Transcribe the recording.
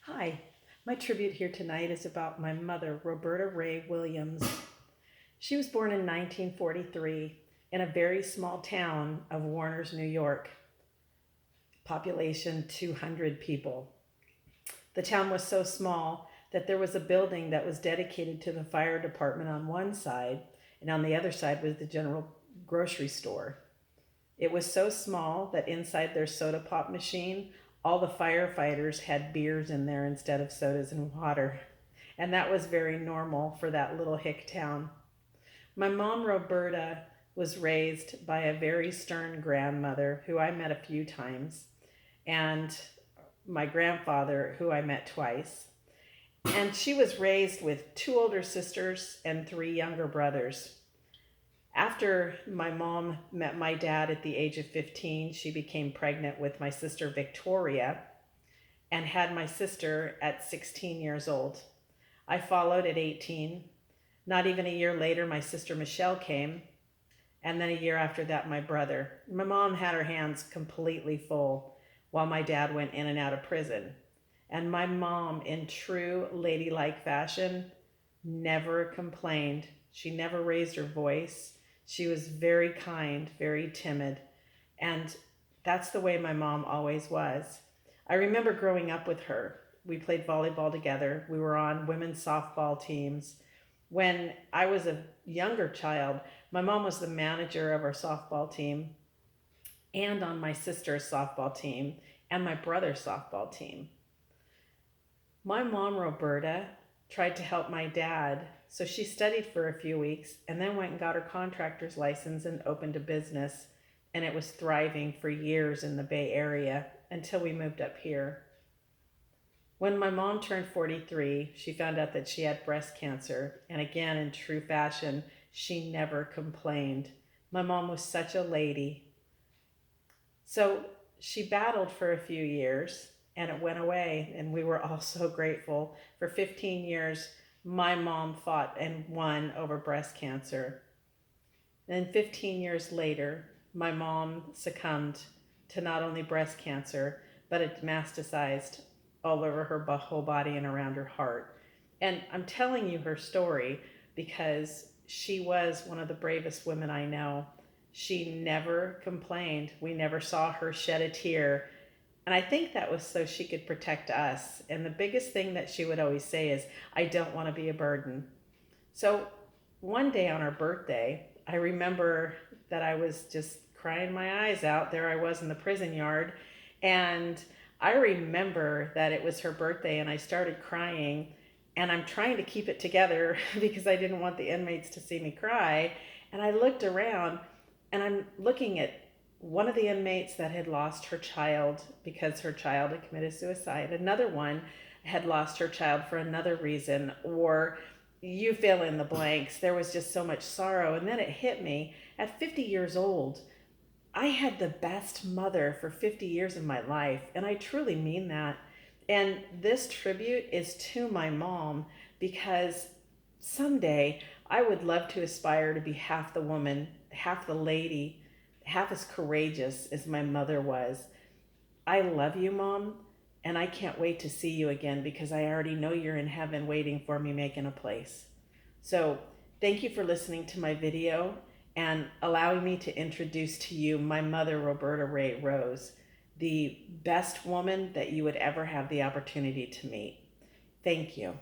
Hi, my tribute here tonight is about my mother, Roberta Rae Williams. She was born in 1943 in a very small town of Warners, New York, population 200 people. The town was so small that there was a building that was dedicated to the fire department on one side, and on the other side was the general grocery store. It was so small that inside their soda pop machine, all the firefighters had beers in there instead of sodas and water. And that was very normal for that little hick town. My mom, Roberta, was raised by a very stern grandmother who I met a few times, and my grandfather, who I met twice. And she was raised with two older sisters and three younger brothers. After my mom met my dad at the age of 15, she became pregnant with my sister Victoria and had my sister at 16 years old. I followed at 18. Not even a year later, my sister Michelle came, and then a year after that, my brother. My mom had her hands completely full while my dad went in and out of prison. And my mom, in true ladylike fashion, never complained. She never raised her voice. She was very kind, very timid, and that's the way my mom always was. I remember growing up with her. We played volleyball together. We were on women's softball teams. When I was a younger child, my mom was the manager of our softball team and on my sister's softball team and my brother's softball team. My mom, Roberta, tried to help my dad, so she studied for a few weeks and then went and got her contractor's license and opened a business, and it was thriving for years in the Bay Area until we moved up here. When my mom turned 43, she found out that she had breast cancer, and again, in true fashion, she never complained. My mom was such a lady. So she battled for a few years, and it went away, and we were all so grateful. For 15 years, my mom fought and won over breast cancer. Then 15 years later, my mom succumbed to not only breast cancer, but it metastasized all over her whole body and around her heart. And I'm telling you her story because she was one of the bravest women I know. She never complained. We never saw her shed a tear. And I think that was so she could protect us. And the biggest thing that she would always say is, I don't want to be a burden. So one day on her birthday, I remember that I was just crying my eyes out. There I was in the prison yard. And I remember that it was her birthday and I started crying. And I'm trying to keep it together because I didn't want the inmates to see me cry. And I looked around and I'm looking at one of the inmates that had lost her child because her child had committed suicide. Another one had lost her child for another reason, or you fill in the blanks. There was just so much sorrow. And then it hit me at 50 years old. I had the best mother for 50 years of my life, and I truly mean that. And this tribute is to my mom because someday I would love to aspire to be half the woman, half the lady, half as courageous as my mother was. I love you, Mom, and I can't wait to see you again because I already know you're in heaven waiting for me, making a place. So thank you for listening to my video and allowing me to introduce to you my mother, Roberta Rae Rose, the best woman that you would ever have the opportunity to meet. Thank you.